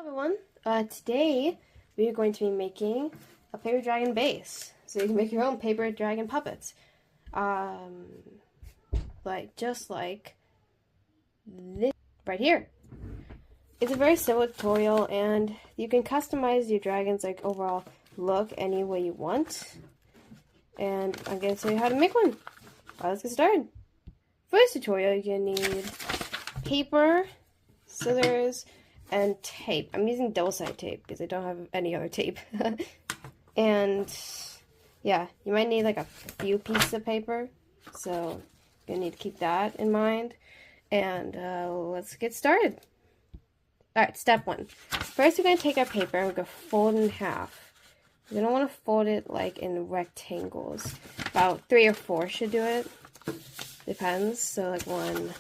everyone. Today we are going to be making a paper dragon base. So you can make your own paper dragon puppets. Just like this right here. It's a very simple tutorial and you can customize your dragon's overall look any way you want. And I'm going to show you how to make one. Let's get started. For this tutorial you're going to need paper, scissors, and tape. I'm using double-sided tape because I don't have any other tape. And yeah, you might need a few pieces of paper, so you're gonna need to keep that in mind. And let's get started. Alright, step one. First we're gonna take our paper and we're gonna fold it in half. You're gonna want to fold it in rectangles. About 3 or 4 should do it. Depends. So 1,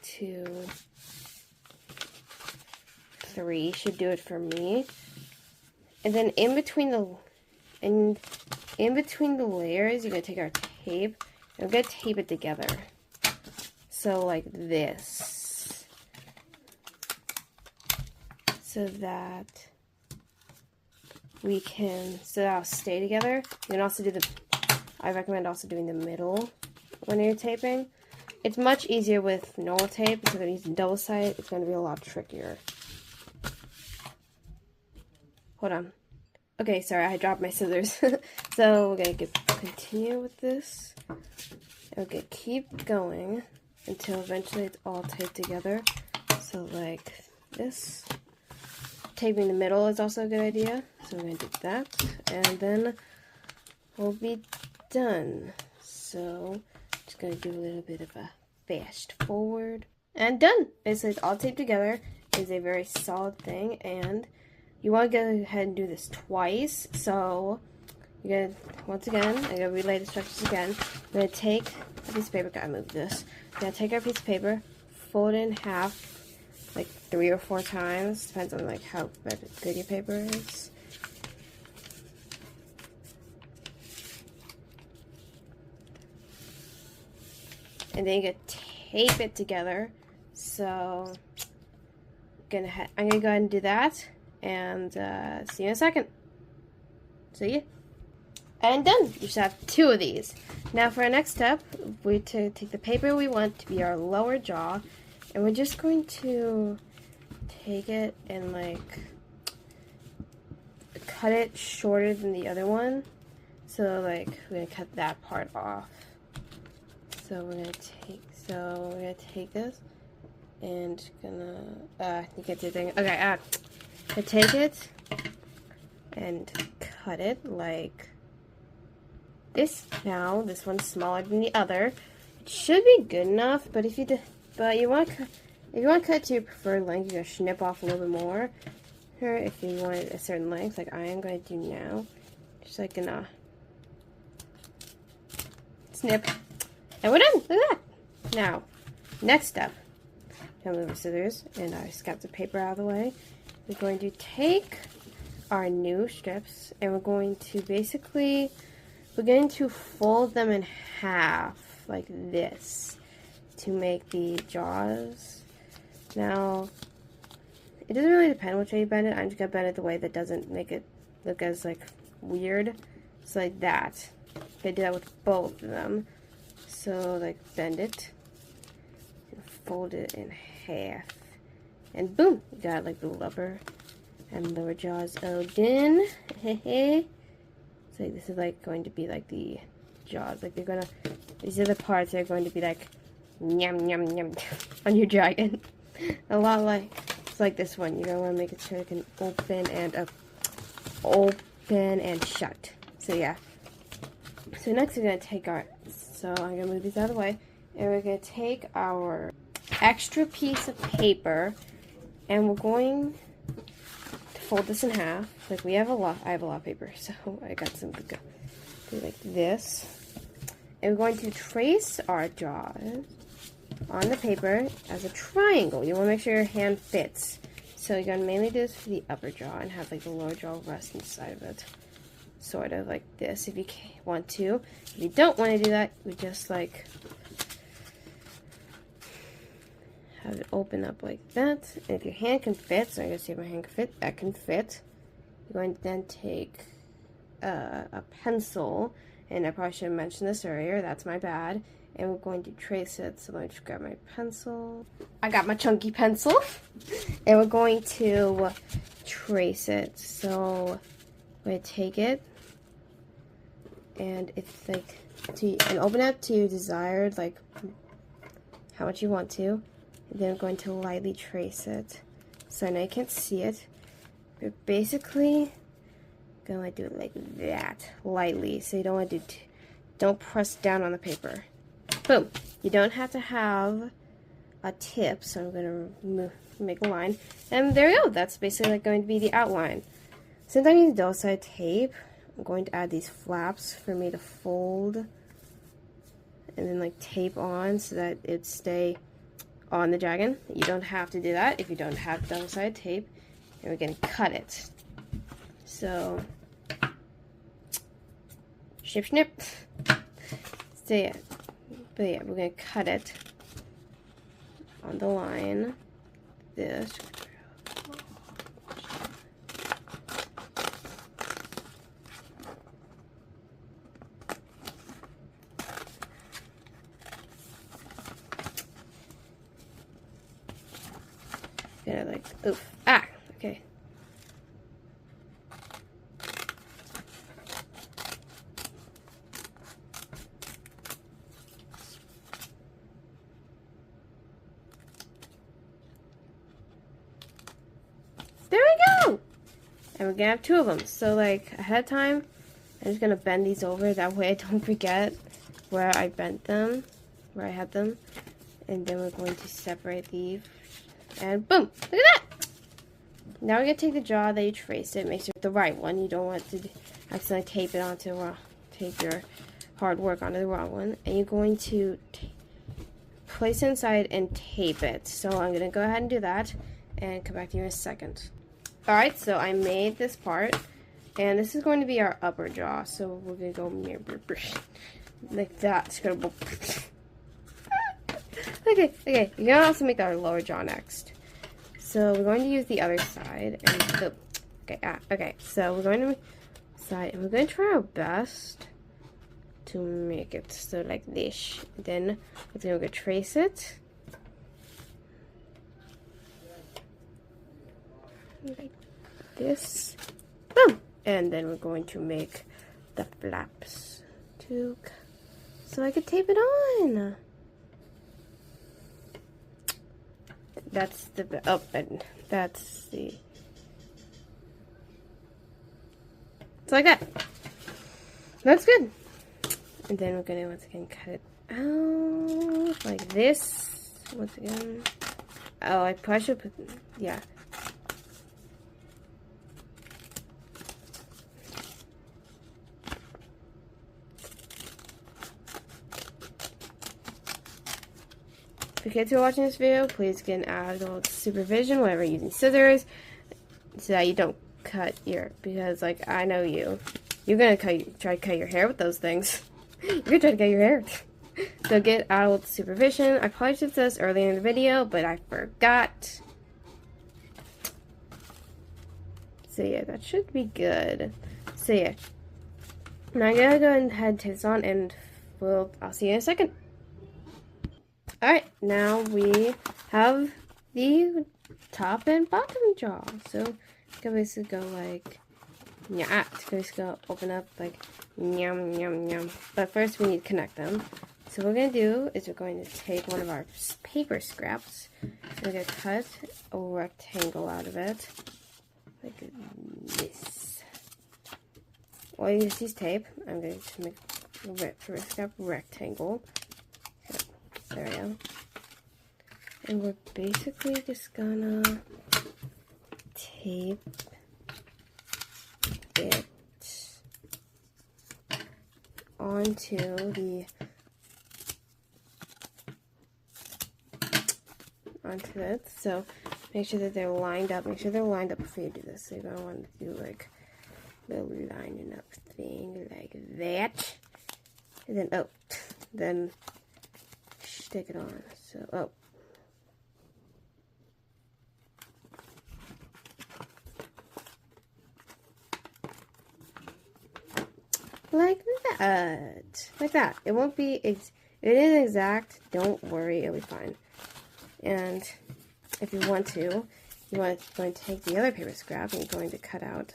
2, 3 should do it for me. And then in between the layers, you're gonna take our tape and we're gonna tape it together. So like this. So that that'll stay together. You can also do I recommend also doing the middle when you're taping. It's much easier with normal tape, instead of using double-sided, it's going to be a lot trickier. Hold on. Okay, sorry, I dropped my scissors. So we're going to continue with this. And we're going to keep going until eventually it's all taped together. So like this. Taping the middle is also a good idea. So we're going to do that. And then we'll be done. So just going to do a little bit of a fast forward. And done! Basically, it's all taped together. It's a very solid thing. And you want to go ahead and do this twice. So you're going to, once again, I'm going to relay the instructions again. I'm going to take a piece of paper. Gotta move this. I'm going to take our piece of paper, fold it in half, 3 or 4 times. Depends on how good your paper is. And then you can tape it together. So I'm gonna go ahead and do that, and see you in a second. See ya. And done. You should have 2 of these. Now for our next step, we take the paper we want to be our lower jaw, and we're just going to take it and cut it shorter than the other one. So we're gonna cut that part off. So we're gonna take this and you can't do the thing. Okay, I take it and cut it like this. Now this one's smaller than the other. It should be good enough, but if you want to cut to your preferred length, you're gonna snip off a little bit more. Or if you want it a certain length, like I am going to do now, just gonna snip. And we're done! Look at that! Now, next step. I'm going to move the scissors, and I just got the paper out of the way. We're going to take our new strips, and we're going to fold them in half, like this, to make the jaws. Now, it doesn't really depend which way you bend it. I'm just going to bend it the way that doesn't make it look as, weird. So like that. I do that with both of them. So, bend it, and fold it in half, and boom, you got, the upper and lower jaws all done. So, this is, going to be, the jaws. These are the parts that are going to be, yum, yum, yum, on your dragon. A lot it's like this one. You're going to want to make it so it can open and shut. So, yeah. So, next we're going to take So I'm going to move these out of the way, and we're going to take our extra piece of paper, and we're going to fold this in half. I have a lot of paper, so I got some to go. Do like this. And we're going to trace our jaws on the paper as a triangle. You want to make sure your hand fits. So you're going to mainly do this for the upper jaw and have the lower jaw rest inside of it. Sort of like this if you want to. If you don't want to do that, we just have it open up like that. And if your hand can fit, so I'm gonna see if my hand can fit, that can fit. You're going to then take a pencil, and I probably should have mentioned this earlier, that's my bad. And we're going to trace it, so let me just grab my pencil. I got my chunky pencil, and we're going to trace it. So I'm going to take it, and it's like, and open it to your desired, like how much you want to, and then I'm going to lightly trace it. So I know you can't see it, but basically going to do it like that, lightly. So you don't want to don't press down on the paper. Boom. You don't have to have a tip, so I'm going to make a line. And there you go. That's basically like going to be the outline. Since I'm using double-sided tape, I'm going to add these flaps for me to fold and then like tape on so that it stay on the dragon. You don't have to do that if you don't have double-sided tape. And we're going to cut it. So, snip, snip. So yeah. But yeah, we're going to cut it on the line. This. Gonna like, oof, ah, okay. There we go! And we're gonna have two of them. So like ahead of time, I'm just gonna bend these over. That way I don't forget where I bent them, where I had them. And then we're going to separate these. And boom! Look at that! Now we're gonna take the jaw that you traced it, make sure it's the right one. You don't want to accidentally tape it onto, tape your hard work onto the wrong one. And you're going to place it inside and tape it. So I'm gonna go ahead and do that and come back to you in a second. Alright, so I made this part, and this is going to be our upper jaw. So we're gonna go like that. It's gonna go. Okay, you're gonna also make our lower jaw next. So we're going to use the other side, and okay. So we're going to side, and we're going to try our best to make it so like this. Then we're going to trace it. Like this, boom, and then we're going to make the flaps so I could tape it on. That's the and that's the it's like that. That's good. And then we're gonna once again cut it out like this. Once again. Oh, I probably should put yeah. For kids who are watching this video, please get an adult supervision whenever you're using scissors so that you don't cut because like I know you're gonna try to cut your hair with those things. You're gonna try to cut your hair. So get adult supervision. I probably should have said this earlier in the video, but I forgot. So yeah, that should be good. So yeah. Now I'm gonna go ahead and take this on, and I'll see you in a second. Alright, now we have the top and bottom jaw. So you can basically go like, yeah, basically go open up like, yum, yum, yum. But first we need to connect them. So what we're going to do is we're going to take one of our paper scraps. We're going to cut a rectangle out of it. Like this. Well, you just use tape. I'm going to make a scrap rectangle. There we go. And we're basically just gonna tape it onto it. So make sure that they're lined up. Make sure they're lined up before you do this. So you're gonna want to do like a little lining up thing like that. And then, then stick it on. So, cut. Like that. It won't be, it is exact. Don't worry, it'll be fine. And if you want to, going to take the other paper scrap and you're going to cut out.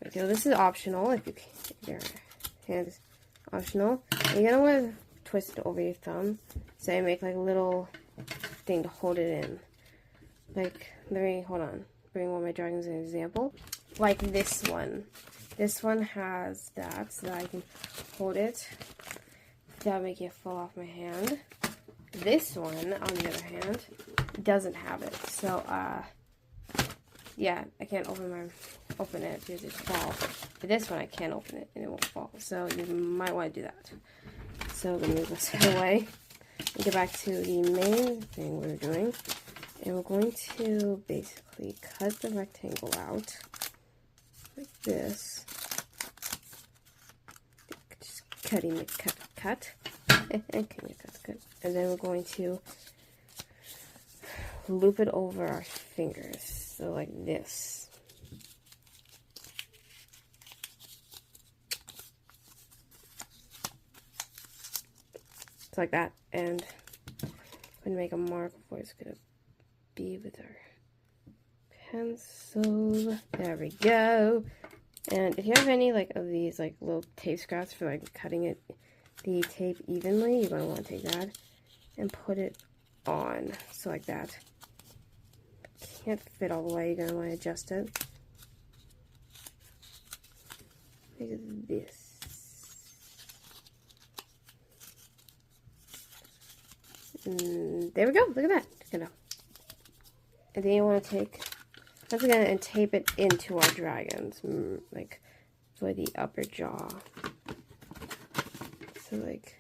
Okay, this is optional if your hand is optional. And you're going to want to twist it over your thumb. So you make like a little thing to hold it in. Like, hold on. Bring one of my dragons as an example. Like this one. This one has that so that I can hold it without making it fall off my hand. This one, on the other hand, doesn't have it. So, yeah, I can't open it because it falls. But this one, I can open it and it won't fall. So you might want to do that. So let me move this away and get back to the main thing we're doing. And we're going to basically cut the rectangle out like this. Just cutting it, cut. And then we're going to loop it over our fingers. So like this. It's like that. And I'm going to make a mark of where it's going to be with our pencil. There we go. And if you have any like of these like little tape scraps for like cutting the tape evenly, you're going to want to take that and put it on. So like that. Can't fit all the way, you're going to want to adjust it. Like this. And there we go, look at that. And then you want to take, once again, and tape it into our dragons, like for the upper jaw. So like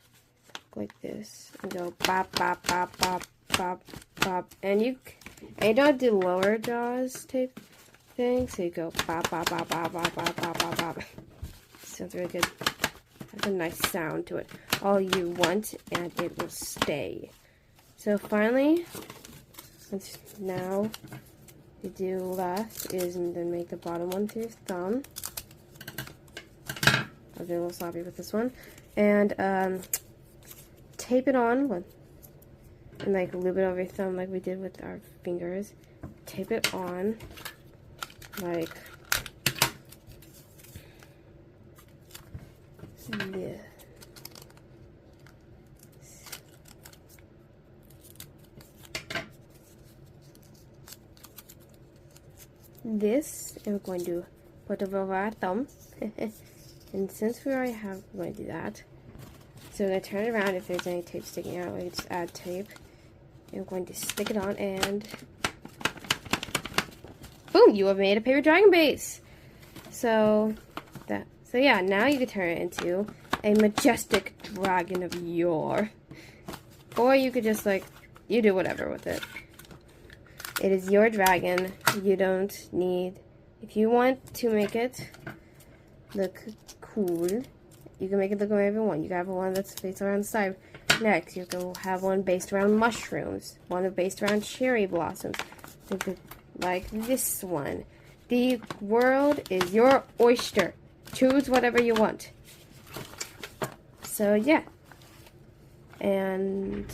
this, and go bop, bop, bop, bop, bop, bop, and you don't do lower jaws tape thing, so you go bop, bop, bop, bop, bop, bop, bop, bop, bop. Sounds really good. Has a nice sound to it. All you want, and it will stay. So finally, now you do left is then make the bottom one to your thumb. I'll do a little sloppy with this one. And tape it on and like loop it over your thumb like we did with our fingers. Tape it on like this. And we're going to put it over our thumb. And since we already have, we're going to do that. So we're going to turn it around. If there's any tape sticking out, we can just add tape. And we're going to stick it on and boom, you have made a paper dragon base. So yeah, now you can turn it into a majestic dragon of yore. Or you could just you do whatever with it. It is your dragon. You don't need, if you want to make it look cool, you can make it look whatever you want. You can have one that's based around the side. Next, you can have one based around mushrooms. One based around cherry blossoms. Like this one. The world is your oyster. Choose whatever you want. So yeah. And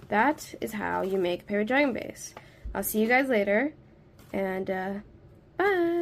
that is how you make a paper dragon base. I'll see you guys later. And bye.